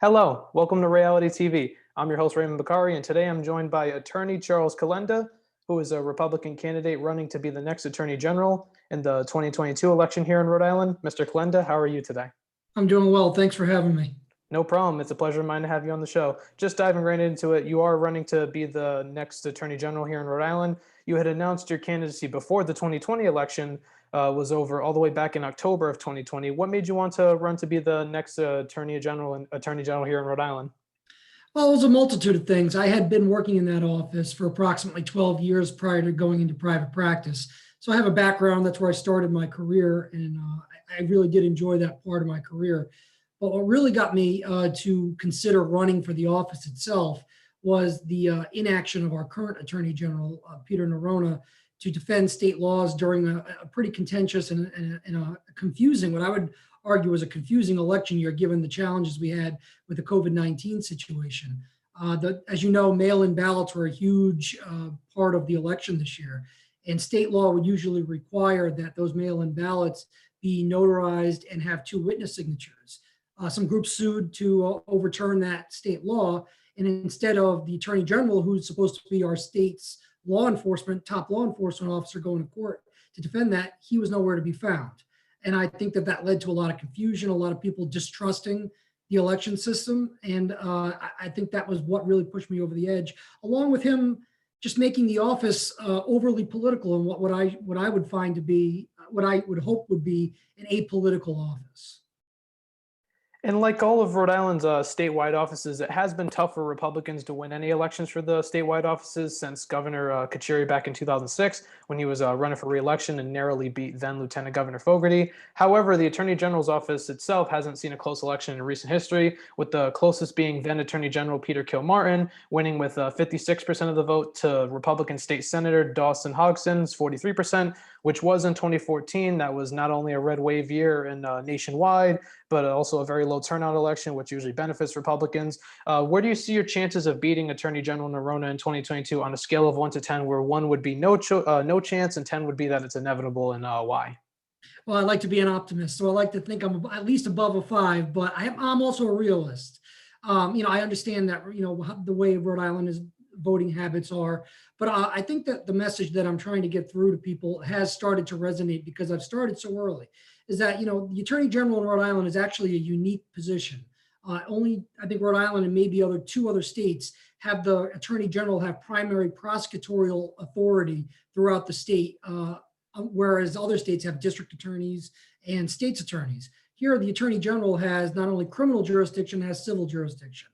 Hello, welcome to Ray-ality TV. I'm your host, Raymond Bakari, and today I'm joined by Attorney Charles Calenda, who is a Republican candidate running to be the next Attorney General in the 2022 election here in Rhode Island. Mr. Calenda, how are you today? I'm doing well. Thanks for having me. No problem. It's a pleasure of mine to have you on the show. Just diving right into it, you are running to be the next Attorney General here in Rhode Island. You had announced your candidacy before the 2020 election was over, all the way back in October of 2020. What made you want to run to be the next Attorney General here in Rhode Island? Well, it was a multitude of things. I had been working in that office for approximately 12 years prior to going into private practice. So I have a background. That's where I started my career, and I really did enjoy that part of my career. But what really got me to consider running for the office itself was the inaction of our current Attorney General, Peter Neronha, to defend state laws during a pretty contentious and a confusing, what I would argue was a confusing election year, given the challenges we had with the COVID-19 situation. As you know, mail-in ballots were a huge part of the election this year, and state law would usually require that those mail-in ballots be notarized and have 2 witness signatures. Some groups sued to overturn that state law, and instead of the Attorney General, who's supposed to be our state's top law enforcement officer, going to court to defend that, he was nowhere to be found. And I think that led to a lot of confusion, a lot of people distrusting the election system. And I think that was what really pushed me over the edge, along with him just making the office overly political and what I would find to be, what I would hope would be an apolitical office. And like all of Rhode Island's statewide offices, it has been tough for Republicans to win any elections for the statewide offices since Governor Kachiri back in 2006, when he was running for re-election and narrowly beat then Lieutenant Governor Fogarty. However, the Attorney General's office itself hasn't seen a close election in recent history, with the closest being then Attorney General Peter Neronha winning with 56% of the vote to Republican State Senator Dawson Hogson's 43%, which was in 2014. That was not only a red wave year and nationwide, but also a very low turnout election, which usually benefits Republicans. Where do you see your chances of beating Attorney General Neronha in 2022 on a scale of 1 to 10, where 1 would be no chance and 10 would be that it's inevitable, and why? Well, I like to be an optimist, so I like to think I'm at least above a 5, but I'm also a realist. I understand that, the way Rhode Island's voting habits are, but I think that the message that I'm trying to get through to people has started to resonate because I've started so early, is that, the Attorney General in Rhode Island is actually a unique position. Only, I think, Rhode Island and maybe 2 other states have the Attorney General have primary prosecutorial authority throughout the state, whereas other states have district attorneys and state's attorneys. Here, the Attorney General has not only criminal jurisdiction, has civil jurisdiction.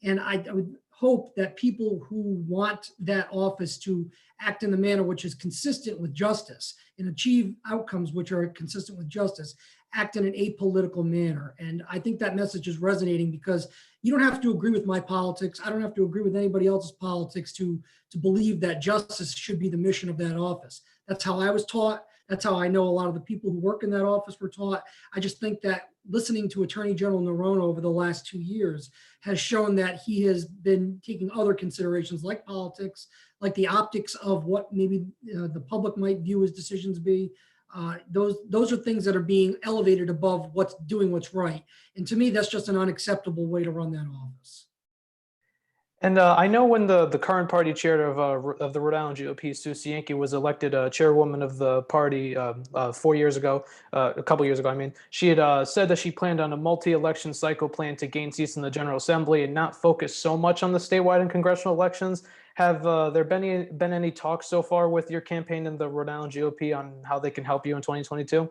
And I would hope that people who want that office to act in the manner which is consistent with justice and achieve outcomes which are consistent with justice, act in an apolitical manner. And I think that message is resonating because you don't have to agree with my politics. I don't have to agree with anybody else's politics to believe that justice should be the mission of that office. That's how I was taught. That's how I know a lot of the people who work in that office were taught. I just think that listening to Attorney General Neronha over the last 2 years has shown that he has been taking other considerations like politics, like the optics of what maybe the public might view his decisions be. Those are things that are being elevated above what's right. And to me, that's just an unacceptable way to run that office. And I know when the current party chair of the Rhode Island GOP, Susie Yankee, was elected chairwoman of the party 4 years ago, a couple years ago, I mean, she had said that she planned on a multi-election cycle plan to gain seats in the General Assembly and not focus so much on the statewide and congressional elections. Have there been any talks so far with your campaign in the Rhode Island GOP on how they can help you in 2022?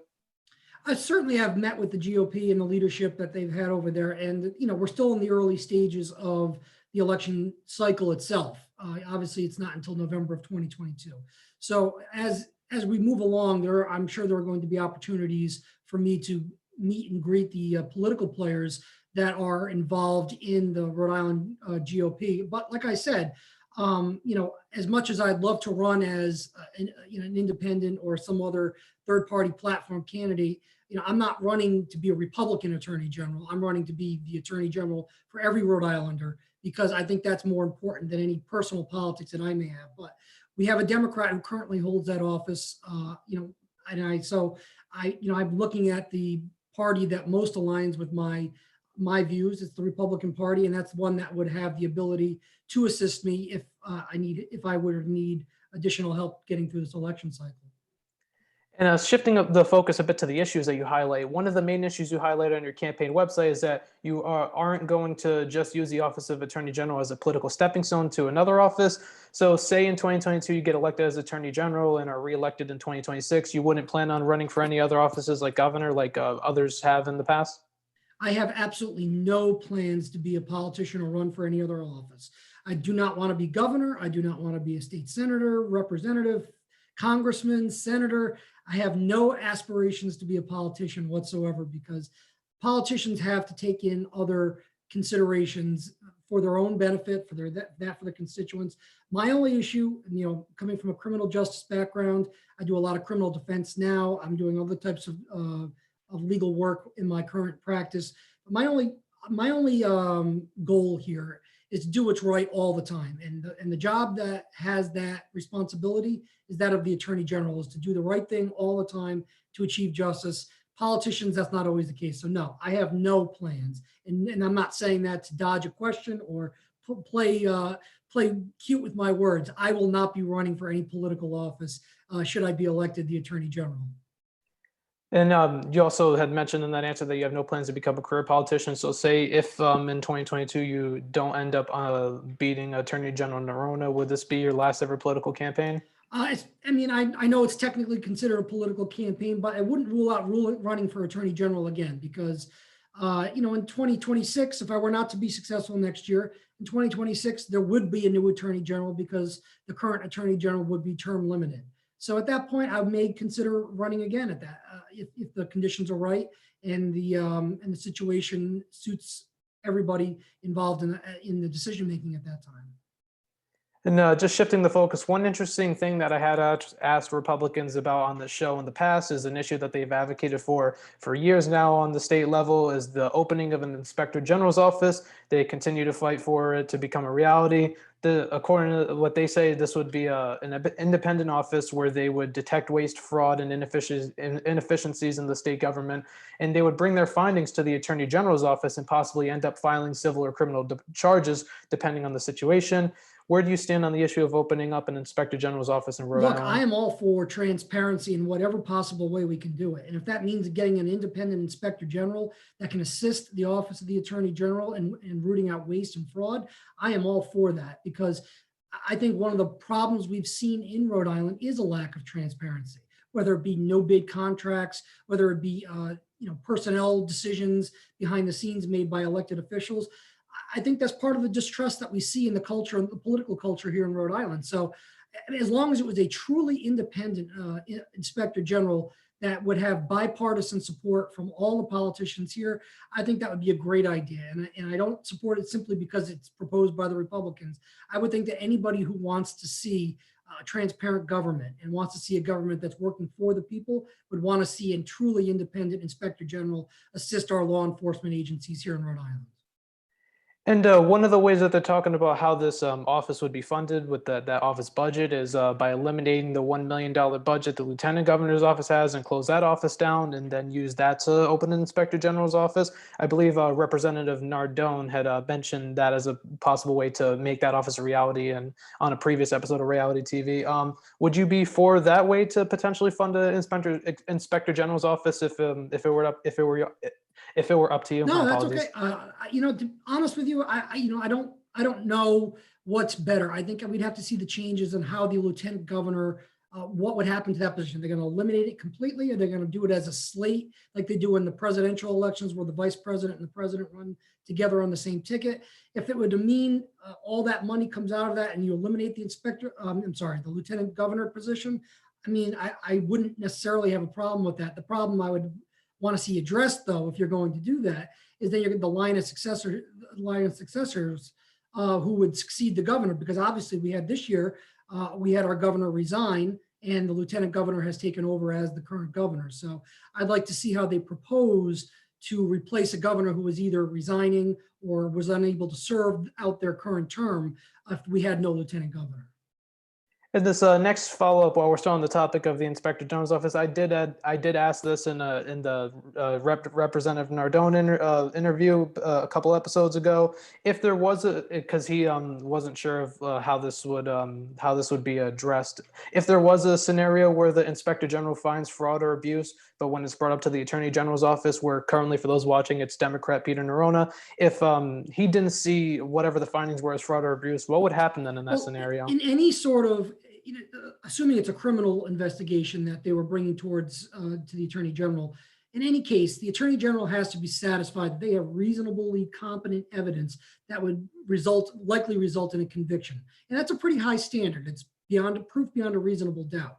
I certainly have met with the GOP and the leadership that they've had over there. And, we're still in the early stages of the election cycle itself. Obviously, it's not until November of 2022. So as we move along, I'm sure there are going to be opportunities for me to meet and greet the political players that are involved in the Rhode Island GOP. But like I said, as much as I'd love to run as an independent or some other third-party platform candidate, I'm not running to be a Republican Attorney General. I'm running to be the Attorney General for every Rhode Islander, because I think that's more important than any personal politics that I may have. But we have a Democrat who currently holds that office, and I'm looking at the party that most aligns with my my views. It's the Republican Party, and that's one that would have the ability to assist me if I were to need additional help getting through this election cycle. And shifting up the focus a bit to the issues that you highlight, one of the main issues you highlight on your campaign website is that you aren't going to just use the office of Attorney General as a political stepping stone to another office. So say in 2022, you get elected as Attorney General and are reelected in 2026, you wouldn't plan on running for any other offices like governor, like others have in the past? I have absolutely no plans to be a politician or run for any other office. I do not want to be governor. I do not want to be a state senator, representative, congressman, senator. I have no aspirations to be a politician whatsoever, because politicians have to take in other considerations for their own benefit, for for the constituents. My only issue, coming from a criminal justice background, I do a lot of criminal defense now. I'm doing other types of legal work in my current practice. My only goal here is to do what's right all the time. And the job that has that responsibility is that of the Attorney General, is to do the right thing all the time to achieve justice. Politicians, that's not always the case. So no, I have no plans. And I'm not saying that to dodge a question or play cute with my words. I will not be running for any political office should I be elected the Attorney General. And you also had mentioned in that answer that you have no plans to become a career politician. So say if in 2022 you don't end up beating Attorney General Neronha, would this be your last ever political campaign? I know it's technically considered a political campaign, but I wouldn't rule out running for Attorney General again, because in 2026, if I were not to be successful next year, in 2026, there would be a new Attorney General, because the current Attorney General would be term limited. So at that point, I may consider running again at that, if the conditions are right and the situation suits everybody involved in the decision making at that time. And just shifting the focus, one interesting thing that I had asked Republicans about on the show in the past is an issue that they've advocated for years now on the state level, is the opening of an inspector general's office. They continue to fight for it to become a reality. According to what they say, this would be an independent office where they would detect waste, fraud, and inefficiencies in the state government, and they would bring their findings to the Attorney General's office and possibly end up filing civil or criminal charges depending on the situation. Where do you stand on the issue of opening up an inspector general's office in Rhode Island? Look, I am all for transparency in whatever possible way we can do it. And if that means getting an independent inspector general that can assist the office of the Attorney General in rooting out waste and fraud, I am all for that, because I think one of the problems we've seen in Rhode Island is a lack of transparency, whether it be no bid contracts, whether it be personnel decisions behind the scenes made by elected officials. I think that's part of the distrust that we see in the culture, the political culture here in Rhode Island. So as long as it was a truly independent inspector general that would have bipartisan support from all the politicians here, I think that would be a great idea. And I don't support it simply because it's proposed by the Republicans. I would think that anybody who wants to see transparent government and wants to see a government that's working for the people would want to see a truly independent inspector general assist our law enforcement agencies here in Rhode Island. And one of the ways that they're talking about how this office would be funded with that office budget is by eliminating the $1 million budget the lieutenant governor's office has and close that office down, and then use that to open an inspector general's office. I believe Representative Nardone had mentioned that as a possible way to make that office a reality, and on a previous episode of Ray-ality TV. Would you be for that way to potentially fund an inspector general's office if it were up to you? No, that's okay. To be honest with you, I don't know what's better. I think we'd have to see the changes in how the lieutenant governor, what would happen to that position. They're going to eliminate it completely, or they're going to do it as a slate like they do in the presidential elections, where the vice president and the president run together on the same ticket. If it would mean all that money comes out of that and you eliminate the lieutenant governor position, I wouldn't necessarily have a problem with that. The problem I would want to see addressed, though, if you're going to do that, is that you're the line of successors who would succeed the governor, because obviously we had this year, we had our governor resign and the lieutenant governor has taken over as the current governor. So I'd like to see how they propose to replace a governor who was either resigning or was unable to serve out their current term if we had no lieutenant governor. In this next follow-up, while we're still on the topic of the Inspector General's office, I did ask this in the Representative Nardone interview a couple episodes ago. If there was because he wasn't sure of how this would be addressed. If there was a scenario where the Inspector General finds fraud or abuse, but when it's brought up to the Attorney General's office, where currently for those watching, it's Democrat Peter Neronha, if he didn't see whatever the findings were as fraud or abuse, what would happen then in that scenario? In any sort of, assuming it's a criminal investigation that they were bringing towards to the Attorney General, in any case, the Attorney General has to be satisfied that they have reasonably competent evidence that would likely result in a conviction. And that's a pretty high standard. It's proof beyond a reasonable doubt.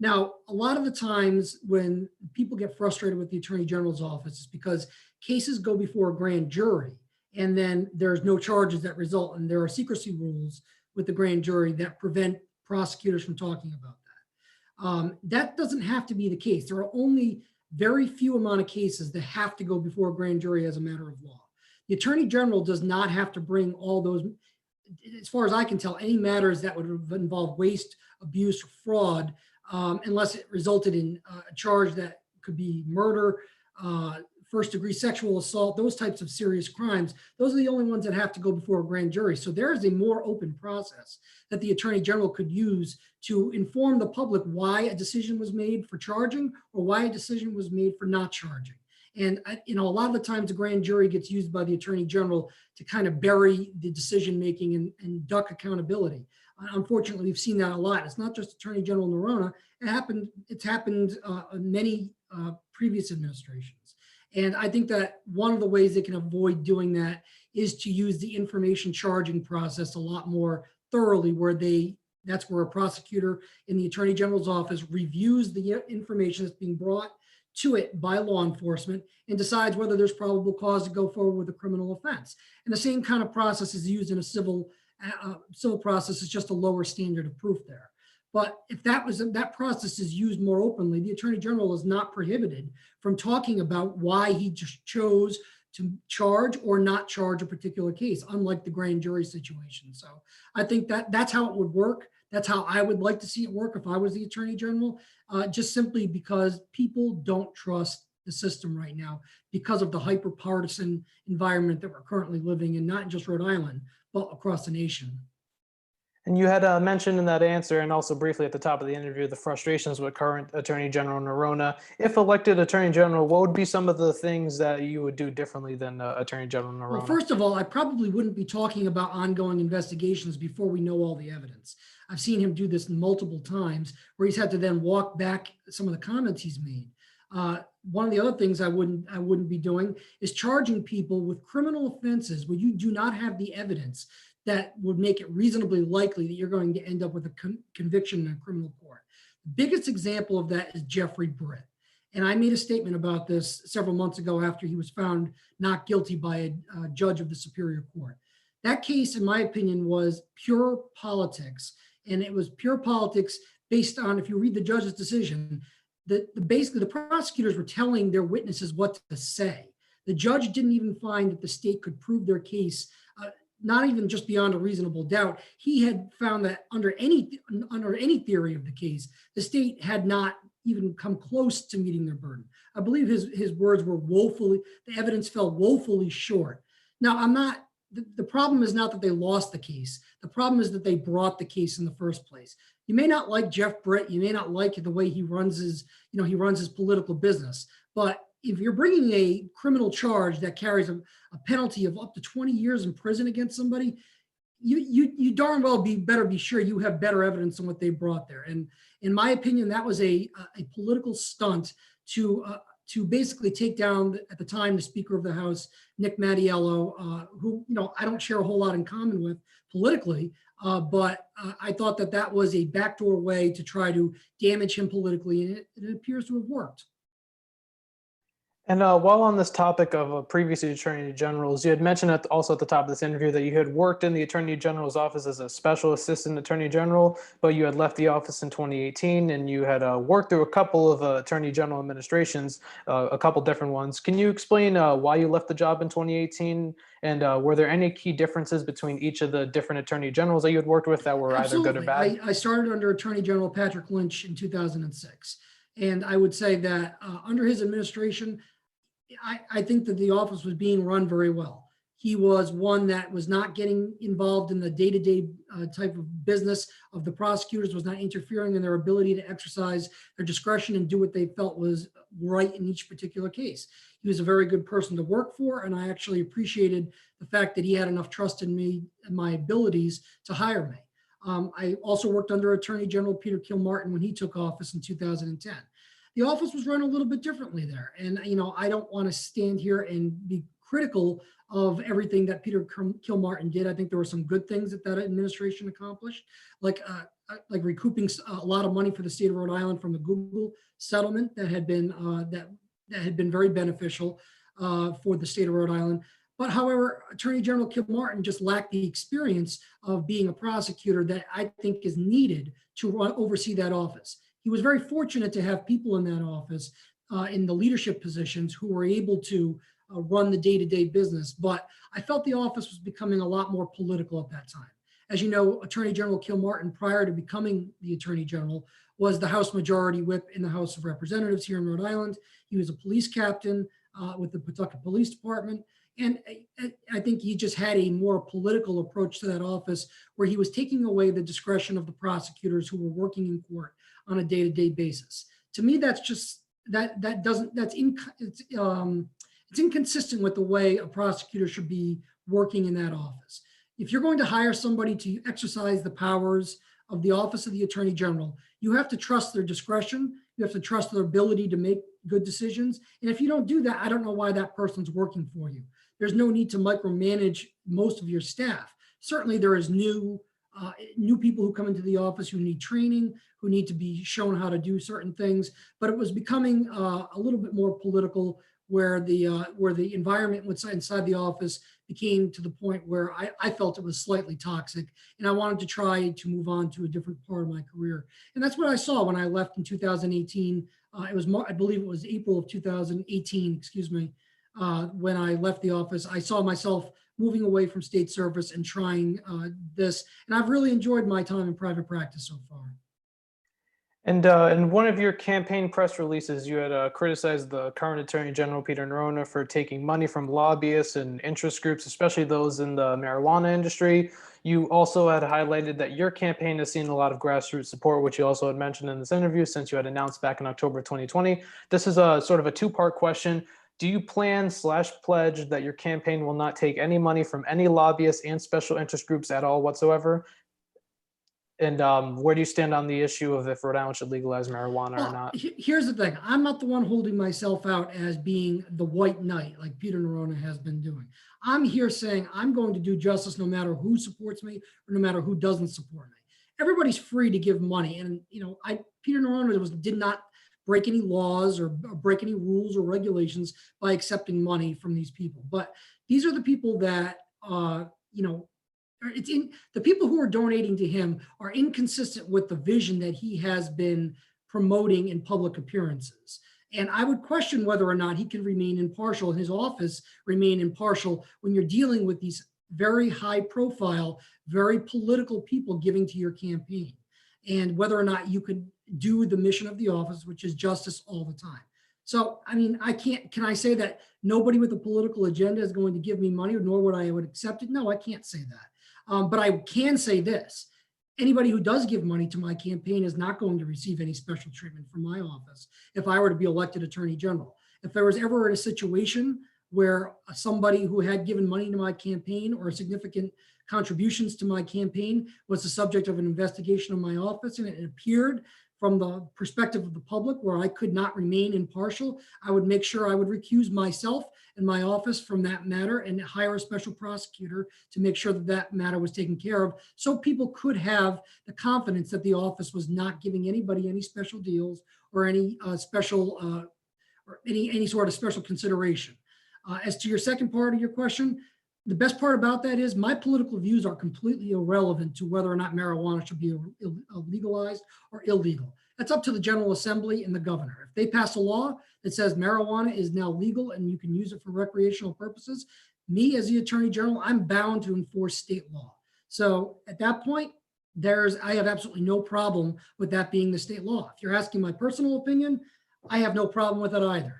Now, a lot of the times when people get frustrated with the Attorney General's office, it's because cases go before a grand jury and then there's no charges that result, and there are secrecy rules with the grand jury that prevent prosecutors from talking about that. That doesn't have to be the case. There are only very few amount of cases that have to go before a grand jury as a matter of law. The Attorney General does not have to bring all those, as far as I can tell, any matters that would involve waste, abuse, or fraud, unless it resulted in a charge that could be murder, first-degree sexual assault, those types of serious crimes. Those are the only ones that have to go before a grand jury. So there is a more open process that the Attorney General could use to inform the public why a decision was made for charging or why a decision was made for not charging. And a lot of the times the grand jury gets used by the Attorney General to kind of bury the decision-making and duck accountability. Unfortunately, we've seen that a lot. It's not just Attorney General Neronha. It's happened in many previous administrations. And I think that one of the ways they can avoid doing that is to use the information charging process a lot more thoroughly, that's where a prosecutor in the Attorney General's office reviews the information that's being brought to it by law enforcement and decides whether there's probable cause to go forward with a criminal offense. And the same kind of process is used in a civil process. Is just a lower standard of proof there. But if that process is used more openly, the Attorney General is not prohibited from talking about why he just chose to charge or not charge a particular case, unlike the grand jury situation. So I think that's how it would work. That's how I would like to see it work if I was the Attorney General, just simply because people don't trust the system right now because of the hyper-partisan environment that we're currently living in, not just Rhode Island, but across the nation. And you had mentioned in that answer, and also briefly at the top of the interview, the frustrations with current Attorney General Neronha. If elected Attorney General, what would be some of the things that you would do differently than Attorney General Neronha? Well, first of all, I probably wouldn't be talking about ongoing investigations before we know all the evidence. I've seen him do this multiple times where he's had to then walk back some of the comments he's made. One of the other things I wouldn't be doing is charging people with criminal offenses where you do not have the evidence that would make it reasonably likely that you're going to end up with a conviction in a criminal court. The biggest example of that is Jeffrey Britt. And I made a statement about this several months ago after he was found not guilty by a judge of the Superior Court. That case, in my opinion, was pure politics. And it was pure politics based on, if you read the judge's decision, basically the prosecutors were telling their witnesses what to say. The judge didn't even find that the state could prove their case, not even just beyond a reasonable doubt. He had found that under any theory of the case, the state had not even come close to meeting their burden. I believe his words were the evidence fell woefully short. Now, the problem is not that they lost the case. The problem is that they brought the case in the first place. You may not like Jeff Britt. You may not like the way he runs his political business, but if you're bringing a criminal charge that carries a penalty of up to 20 years in prison against somebody, you darn well better be sure you have better evidence than what they brought there. And in my opinion, that was a political stunt to basically take down, at the time, the Speaker of the House, Nick Mattiello, who I don't share a whole lot in common with politically, but I thought that was a backdoor way to try to damage him politically, and it appears to have worked. And while on this topic of previous attorney generals, you had mentioned also at the top of this interview that you had worked in the attorney general's office as a special assistant attorney general, but you had left the office in 2018 and you had worked through a couple of attorney general administrations, a couple different ones. Can you explain why you left the job in 2018? And were there any key differences between each of the different attorney generals that you had worked with that were either good or Absolutely. bad? I started under Attorney General Patrick Lynch in 2006. And I would say that under his administration, I think that the office was being run very well. He was one that was not getting involved in the day-to-day type of business of the prosecutors, was not interfering in their ability to exercise their discretion and do what they felt was right in each particular case. He was a very good person to work for, and I actually appreciated the fact that he had enough trust in me and my abilities to hire me. I also worked under Attorney General Peter Neronha when he took office in 2010. The office was run a little bit differently there. And, I don't want to stand here and be critical of everything that Peter Neronha did. I think there were some good things that administration accomplished, like recouping a lot of money for the state of Rhode Island from the Google settlement that had been very beneficial for the state of Rhode Island. But however, Attorney General Neronha just lacked the experience of being a prosecutor that I think is needed to oversee that office. He was very fortunate to have people in that office in the leadership positions who were able to run the day-to-day business. But I felt the office was becoming a lot more political at that time. As you know, Attorney General Neronha, prior to becoming the Attorney General, was the House Majority Whip in the House of Representatives here in Rhode Island. He was a police captain with the Pawtucket Police Department. And I think he just had a more political approach to that office, where he was taking away the discretion of the prosecutors who were working in court on a day-to-day basis. To me, that's just it's inconsistent with the way a prosecutor should be working in that office. If you're going to hire somebody to exercise the powers of the office of the Attorney General, you have to trust their discretion. You have to trust their ability to make good decisions. And if you don't do that, I don't know why that person's working for you. There's no need to micromanage most of your staff. Certainly there is new people who come into the office who need training, who need to be shown how to do certain things, but it was becoming a little bit more political, where the environment inside the office became to the point where I felt it was slightly toxic, and I wanted to try to move on to a different part of my career. And that's what I saw when I left in 2018. I believe it was April of 2018, excuse me, when I left the office. I saw myself moving away from state service and trying this. And I've really enjoyed my time in private practice so far. And in one of your campaign press releases, you had criticized the current Attorney General Peter Neronha for taking money from lobbyists and interest groups, especially those in the marijuana industry. You also had highlighted that your campaign has seen a lot of grassroots support, which you also had mentioned in this interview, since you had announced back in October 2020. This is a sort of a two-part question. Do you plan/pledge that your campaign will not take any money from any lobbyists and special interest groups at all whatsoever? And where do you stand on the issue of if Rhode Island should legalize marijuana or not? Here's the thing. I'm not the one holding myself out as being the white knight like Peter Neronha has been doing. I'm here saying I'm going to do justice no matter who supports me or no matter who doesn't support me. Everybody's free to give money. And, Peter Neronha did not break any laws or break any rules or regulations by accepting money from these people. But these are the people that, the people who are donating to him are inconsistent with the vision that he has been promoting in public appearances. And I would question whether or not he can remain impartial, and his office remain impartial, when you're dealing with these very high profile, very political people giving to your campaign, and whether or not you could do the mission of the office, which is justice all the time. So, can I say that nobody with a political agenda is going to give me money, nor would I accept it? No, I can't say that. But I can say this: anybody who does give money to my campaign is not going to receive any special treatment from my office if I were to be elected Attorney General. If there was ever a situation where somebody who had given money to my campaign or significant contributions to my campaign was the subject of an investigation of my office, and it appeared from the perspective of the public where I could not remain impartial, I would make sure I would recuse myself and my office from that matter and hire a special prosecutor to make sure that that matter was taken care of, so people could have the confidence that the office was not giving anybody any special deals or any special or any sort of special consideration. As to your second part of your question, the best part about that is my political views are completely irrelevant to whether or not marijuana should be legalized or illegal. That's up to the General Assembly and the governor. If they pass a law that says marijuana is now legal and you can use it for recreational purposes, me as the Attorney General, I'm bound to enforce state law. So at that point, I have absolutely no problem with that being the state law. If you're asking my personal opinion, I have no problem with it either.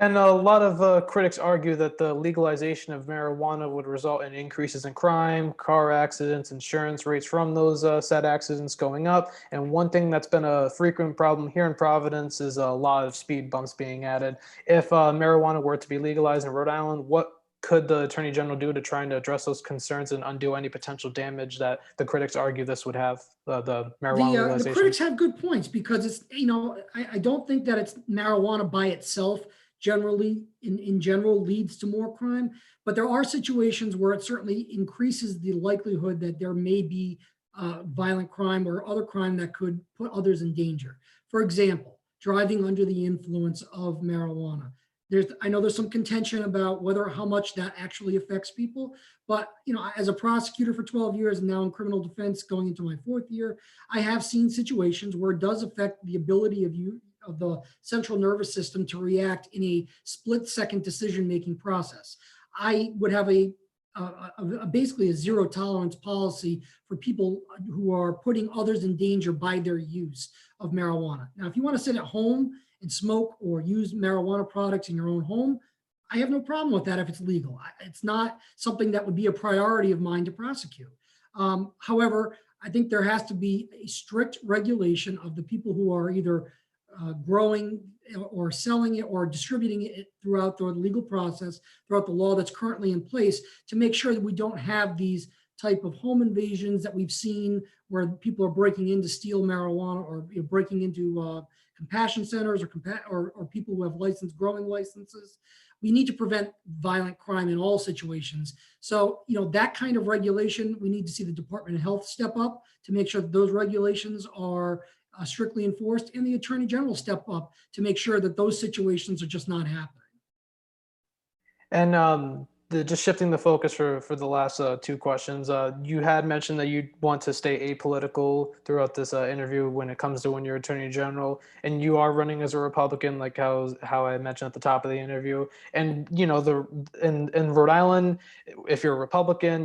And a lot of critics argue that the legalization of marijuana would result in increases in crime, car accidents, insurance rates from those said accidents going up. And one thing that's been a frequent problem here in Providence is a lot of speed bumps being added. If marijuana were to be legalized in Rhode Island, what could the Attorney General do to try and address those concerns and undo any potential damage that the critics argue this would have, the marijuana legalization? The critics have good points because it's, I don't think that it's marijuana by itself generally in general leads to more crime, but there are situations where it certainly increases the likelihood that there may be violent crime or other crime that could put others in danger. For example, driving under the influence of marijuana. I know there's some contention about how much that actually affects people, but as a prosecutor for 12 years and now in criminal defense going into my 4th year, I have seen situations where it does affect the ability of the central nervous system to react in a split-second decision-making process. I would have basically a zero tolerance policy for people who are putting others in danger by their use of marijuana. Now, if you want to sit at home and smoke or use marijuana products in your own home, I have no problem with that if it's legal. It's not something that would be a priority of mine to prosecute. However, I think there has to be a strict regulation of the people who are either growing or selling it or distributing it throughout the legal process, throughout the law that's currently in place, to make sure that we don't have these type of home invasions that we've seen where people are breaking in to steal marijuana or breaking into compassion centers or people who have growing licenses. We need to prevent violent crime in all situations. So, that kind of regulation, we need to see the Department of Health step up to make sure that those regulations are strictly enforced, and the Attorney General step up to make sure that those situations are just not happening. And just shifting the focus for the last 2 questions, you had mentioned that you want to stay apolitical throughout this interview when it comes to when you're Attorney General, and you are running as a Republican, like how I mentioned at the top of the interview. And in Rhode Island, if you're a Republican,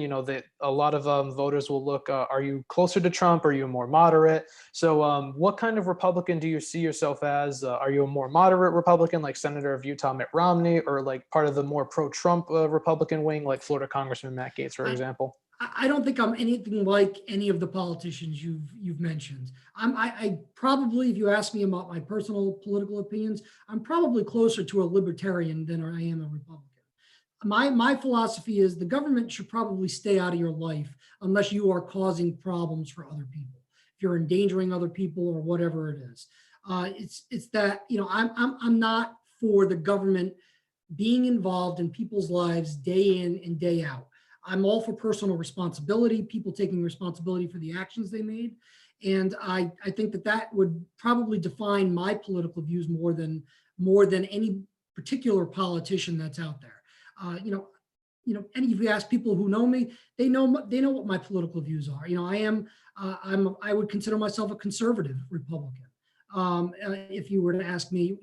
a lot of voters will look, are you closer to Trump? Are you more moderate? So what kind of Republican do you see yourself as? Are you a more moderate Republican, like Senator of Utah Mitt Romney, or like part of the more pro-Trump Republican wing, like Florida Congressman Matt Gaetz, for example? I don't think I'm anything like any of the politicians you've mentioned. I probably, if you ask me about my personal political opinions, I'm probably closer to a libertarian than I am a Republican. My philosophy is the government should probably stay out of your life unless you are causing problems for other people. If you're endangering other people or whatever it is, it's that I'm not for the government being involved in people's lives day in and day out. I'm all for personal responsibility, people taking responsibility for the actions they made. And I think that would probably define my political views more than any particular politician that's out there. And if you ask people who know me, they know what my political views are. I would consider myself a conservative Republican. If you were to ask me,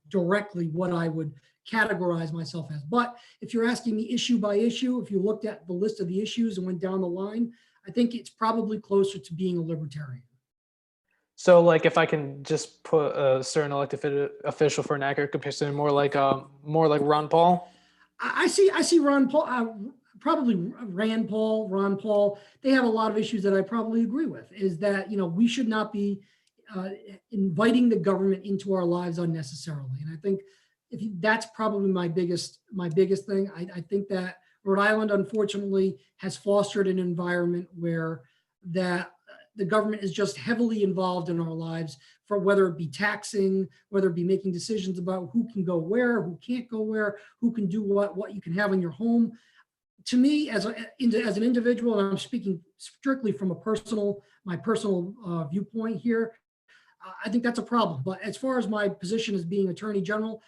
directly what I would categorize myself as. But if you're asking me issue by issue, if you looked at the list of the issues and went down the line, I think it's probably closer to being a libertarian. So, like, if I can just put a certain elected official for an accurate comparison, more like Ron Paul. I see Ron Paul, probably Rand Paul, Ron Paul. They have a lot of issues that I probably agree with. Is that we should not be inviting the government into our lives unnecessarily, and I think that's probably my biggest thing. I think that Rhode Island, unfortunately, has fostered an environment where the government is just heavily involved in our lives, for whether it be taxing, whether it be making decisions about who can go where, who can't go where, who can do what you can have in your home. To me, as an individual, and I'm speaking strictly from my personal viewpoint here, I think that's a problem. But as far as my position as being Attorney General,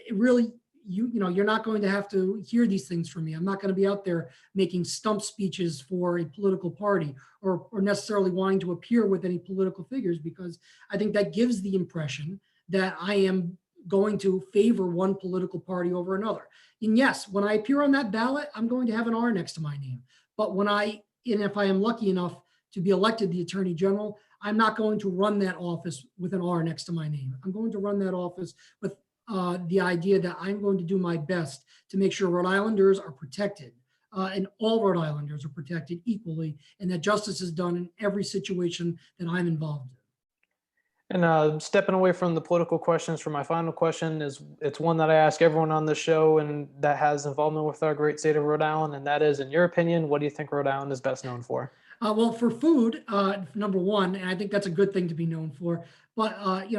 it really, you're not going to have to hear these things from me. I'm not going to be out there making stump speeches for a political party or necessarily wanting to appear with any political figures, because I think that gives the impression that I am going to favor one political party over another. And yes, when I appear on that ballot, I'm going to have an R next to my name. But if I am lucky enough to be elected the Attorney General, I'm not going to run that office with an R next to my name. I'm going to run that office with the idea that I'm going to do my best to make sure Rhode Islanders are protected, and all Rhode Islanders are protected equally, and that justice is done in every situation that I'm involved in. And stepping away from the political questions, for my final question it's one that I ask everyone on the show, and that has involvement with our great state of Rhode Island, and that is, in your opinion, what do you think Rhode Island is best known for? Well, for food, number one, and I think that's a good thing to be known for. But on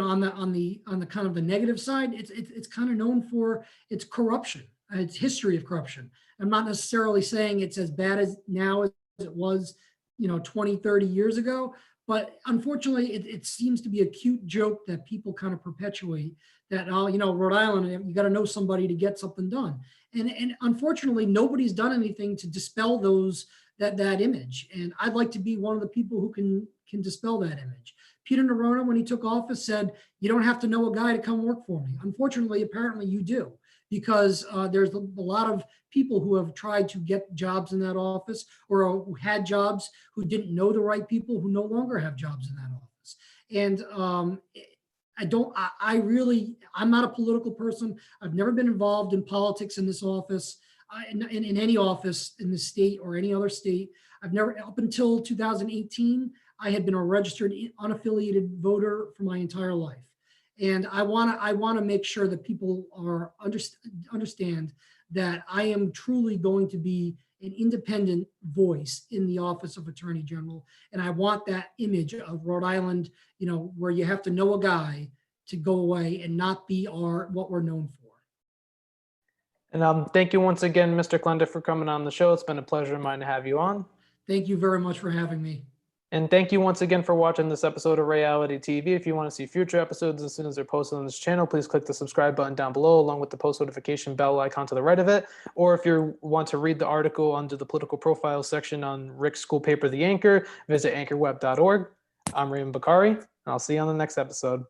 the kind of the negative side, it's kind of known for its corruption, its history of corruption. I'm not necessarily saying it's as bad as now as it was, 20, 30 years ago. But unfortunately, it seems to be a cute joke that people kind of perpetuate that, Rhode Island, you got to know somebody to get something done. And unfortunately, nobody's done anything to dispel that image. And I'd like to be one of the people who can dispel that image. Peter Neronha, when he took office, said, you don't have to know a guy to come work for me. Unfortunately, apparently you do, because there's a lot of people who have tried to get jobs in that office, or who had jobs who didn't know the right people, who no longer have jobs in that office. And I'm not a political person. I've never been involved in politics in this office, in any office in the state or any other state. I've never, up until 2018, I had been a registered unaffiliated voter for my entire life. And I want to make sure that people understand that I am truly going to be an independent voice in the office of Attorney General. And I want that image of Rhode Island, where you have to know a guy, to go away and not be what we're known for. And thank you once again, Mr. Calenda, for coming on the show. It's been a pleasure of mine to have you on. Thank you very much for having me. And thank you once again for watching this episode of Ray-ality TV. If you want to see future episodes as soon as they're posted on this channel, please click the subscribe button down below, along with the post notification bell icon to the right of it. Or if you want to read the article under the political profile section on Rick's school paper, The Anchor, visit anchorweb.org. I'm Raymond Bakari, and I'll see you on the next episode.